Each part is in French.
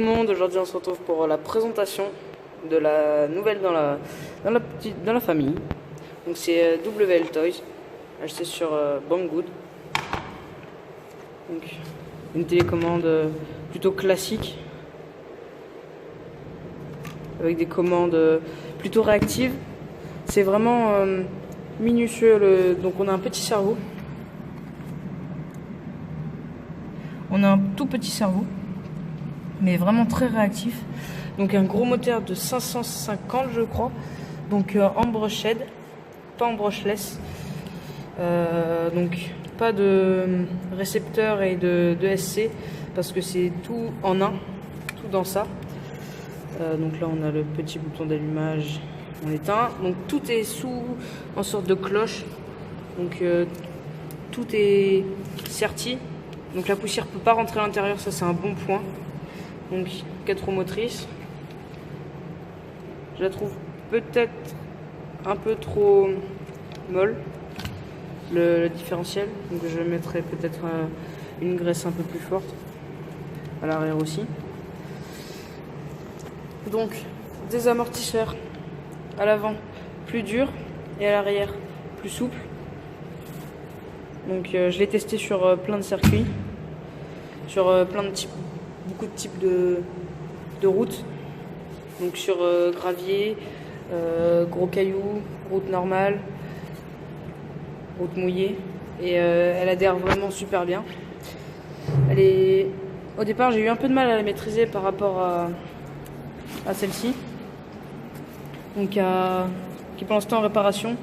Tout le monde, aujourd'hui on se retrouve pour la présentation de la nouvelle dans la famille. Donc c'est WL Toys, acheté sur Banggood. Donc une télécommande plutôt classique, avec des commandes plutôt réactives. C'est vraiment minutieux. Donc on a un petit cerveau. On a un tout petit cerveau, mais vraiment très réactif. Donc un gros moteur de 550 je crois. Donc en brushed, pas en brushless. Donc pas de récepteur et de SC, parce que c'est tout en un, tout dans ça. Donc là on a le petit bouton d'allumage, on éteint. Donc tout est en sorte de cloche. Donc tout est serti. Donc la poussière peut pas rentrer à l'intérieur, ça c'est un bon point. Donc 4 roues motrices. Je la trouve peut-être un peu trop molle, le différentiel. Donc je mettrai peut-être une graisse un peu plus forte à l'arrière aussi. Donc des amortisseurs à l'avant plus durs et à l'arrière plus souples. Donc je l'ai testé sur plein de circuits, sur plein de types, beaucoup de types de routes. Donc sur gravier, gros cailloux, route normale, route mouillée. Et elle adhère vraiment super bien. Au départ j'ai eu un peu de mal à la maîtriser par rapport à celle-ci. Donc qui est pour l'instant en réparation.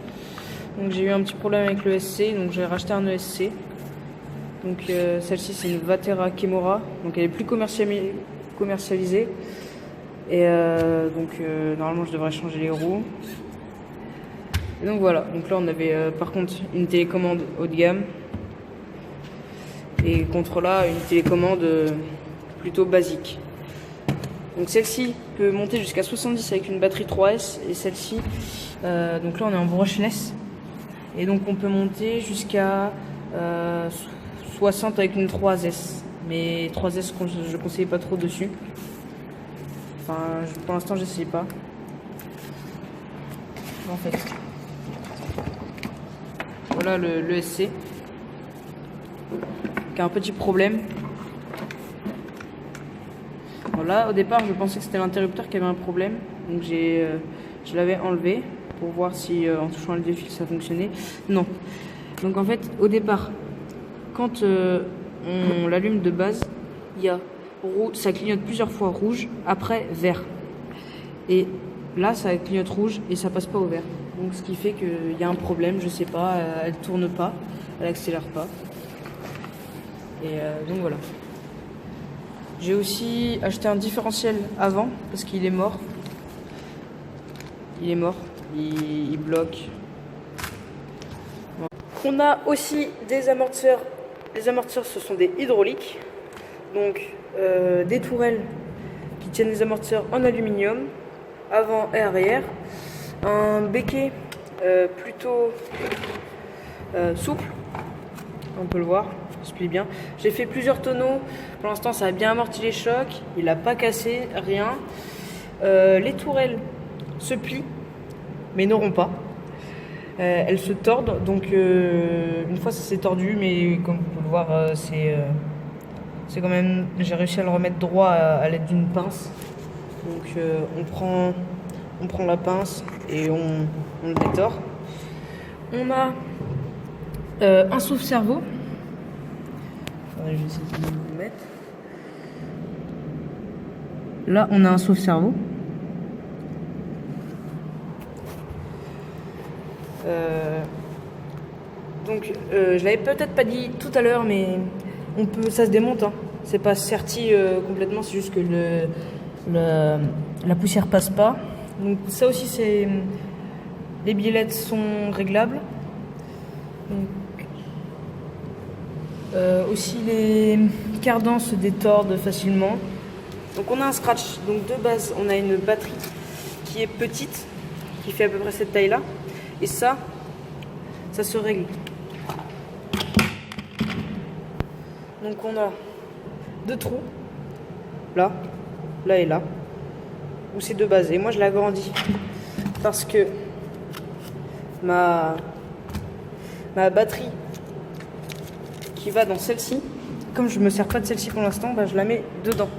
Donc j'ai eu un petit problème avec le SC, donc j'ai racheté un ESC. Donc celle-ci c'est une Vatera Kimura, donc elle est plus commercialisée. Et normalement je devrais changer les roues. Et donc voilà, donc là on avait par contre une télécommande haut de gamme. Et contre là une télécommande plutôt basique. Donc celle-ci peut monter jusqu'à 70 avec une batterie 3S, et celle-ci, donc là on est en brushless. Et donc on peut monter jusqu'à 60 avec une 3S. Mais 3S je ne conseille pas trop dessus. Enfin pour l'instant j'essaye pas. En fait. Voilà le SC. Qui a un petit problème. Voilà, au départ je pensais que c'était l'interrupteur qui avait un problème. Donc je l'avais enlevé pour voir si en touchant le défil ça fonctionnait. Non. Donc en fait au départ quand on l'allume de base, ça clignote plusieurs fois rouge, après vert. Et là ça clignote rouge et ça passe pas au vert. Donc ce qui fait qu'il y a un problème, je sais pas, elle tourne pas, elle accélère pas. Et donc voilà. J'ai aussi acheté un différentiel avant parce qu'il est mort. Il est mort. Il bloque. On a aussi des amortisseurs. Les amortisseurs, ce sont des hydrauliques. Donc des tourelles qui tiennent les amortisseurs en aluminium, avant et arrière. Un béquet plutôt souple. On peut le voir, ça se plie bien. J'ai fait plusieurs tonneaux. Pour l'instant, ça a bien amorti les chocs. Il n'a pas cassé, rien. Les tourelles se plient, mais n'auront pas. Elles se tordent, donc une fois ça s'est tordu, mais comme vous pouvez le voir, c'est quand même, j'ai réussi à le remettre droit à l'aide d'une pince. Donc on prend la pince et on le détord. On a un sauve-cerveau. Je vais essayer de vous le mettre. Là on a un sauve-cerveau. Donc je l'avais peut-être pas dit tout à l'heure, mais ça se démonte, hein. C'est pas serti complètement, c'est juste que la poussière passe pas. Donc ça aussi les biellettes sont réglables. Donc, aussi les cardans se détordent facilement. Donc on a un scratch. Donc de base on a une batterie qui est petite, qui fait à peu près cette taille là. Et ça se règle. Donc on a 2 trous là là et là, où c'est de base. Et moi je l'agrandis parce que ma batterie qui va dans celle-ci, comme je me sers pas de celle-ci pour l'instant, bah, je la mets dedans.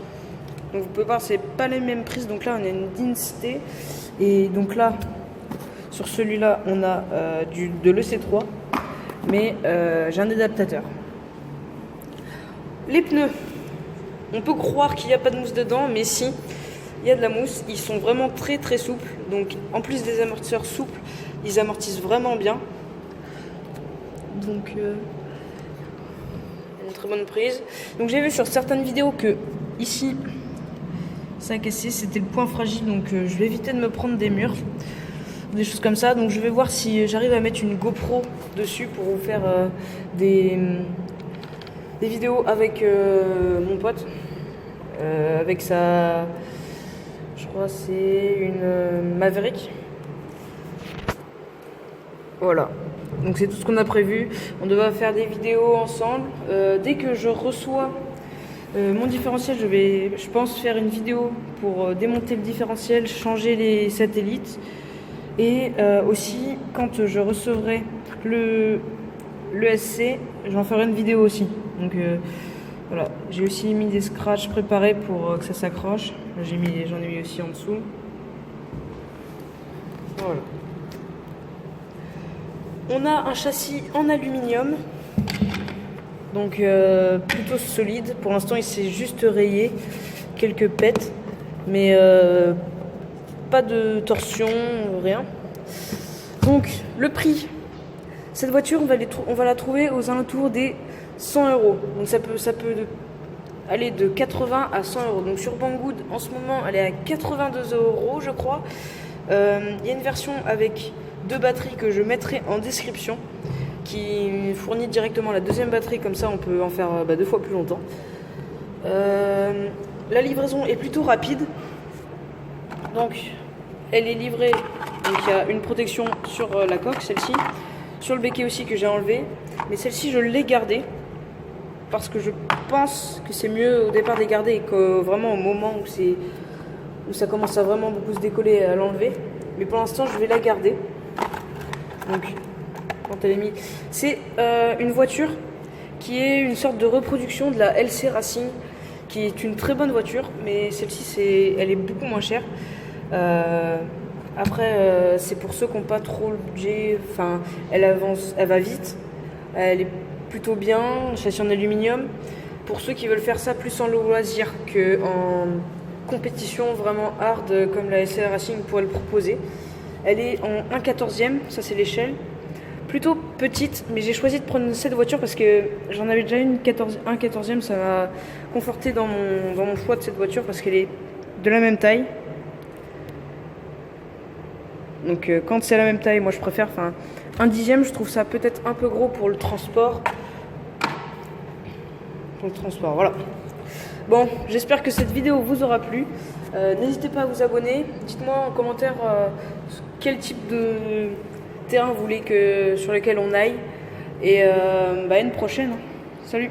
Donc vous pouvez voir, c'est pas les mêmes prises. Donc là on a une densité, et donc là sur celui-là on a de l'EC3, mais j'ai un adaptateur. Les pneus, on peut croire qu'il n'y a pas de mousse dedans, mais si, il y a de la mousse. Ils sont vraiment très très souples, donc en plus des amortisseurs souples, ils amortissent vraiment bien. Donc une très bonne prise. Donc j'ai vu sur certaines vidéos que ici ça a cassé, c'était le point fragile, donc je vais éviter de me prendre des murs, des choses comme ça. Donc je vais voir si j'arrive à mettre une GoPro dessus pour vous faire des vidéos avec mon pote, avec sa, je crois c'est une Maverick. Voilà, donc c'est tout ce qu'on a prévu. On devrait faire des vidéos ensemble. Dès que je reçois mon différentiel, je pense faire une vidéo pour démonter le différentiel, changer les satellites. Et aussi, quand je recevrai le SC, j'en ferai une vidéo aussi. Donc voilà, j'ai aussi mis des scratchs préparés pour que ça s'accroche. J'en ai mis aussi en dessous. Voilà. On a un châssis en aluminium, donc plutôt solide. Pour l'instant il s'est juste rayé, quelques pètes, mais pas de torsion, rien. Donc le prix, cette voiture on va la trouver aux alentours des 100 €. Donc ça peut aller de 80 à 100 €. Donc sur Banggood en ce moment elle est à 82 € je crois. Il y a une version avec 2 batteries que je mettrai en description, qui fournit directement la deuxième batterie, comme ça on peut en faire 2 fois plus longtemps. La livraison est plutôt rapide, donc elle est livrée, donc il y a une protection sur la coque, celle-ci, sur le béquet aussi que j'ai enlevé, mais celle-ci je l'ai gardée parce que je pense que c'est mieux au départ de les garder et que vraiment au moment où ça commence à vraiment beaucoup se décoller à l'enlever. Mais pour l'instant je vais la garder. Donc quand elle est mise, c'est une voiture qui est une sorte de reproduction de la LC Racing, qui est une très bonne voiture, mais celle-ci elle est beaucoup moins chère. Après c'est pour ceux qui n'ont pas trop le budget. Enfin, elle va vite, elle est plutôt bien, châssis en aluminium. Pour ceux qui veulent faire ça plus en loisir qu'en compétition vraiment hard comme la LC Racing pourrait le proposer. Elle est en 1/14e, ça c'est l'échelle. Plutôt petite, mais j'ai choisi de prendre cette voiture parce que j'en avais déjà une 1/14e, ça m'a conforté dans mon choix de cette voiture parce qu'elle est de la même taille. Donc quand c'est la même taille, moi je préfère, 1/10, je trouve ça peut-être un peu gros pour le transport. Voilà. Bon, j'espère que cette vidéo vous aura plu. N'hésitez pas à vous abonner. Dites-moi en commentaire quel type de terrain vous voulez sur lequel on aille. Et à une prochaine. Salut!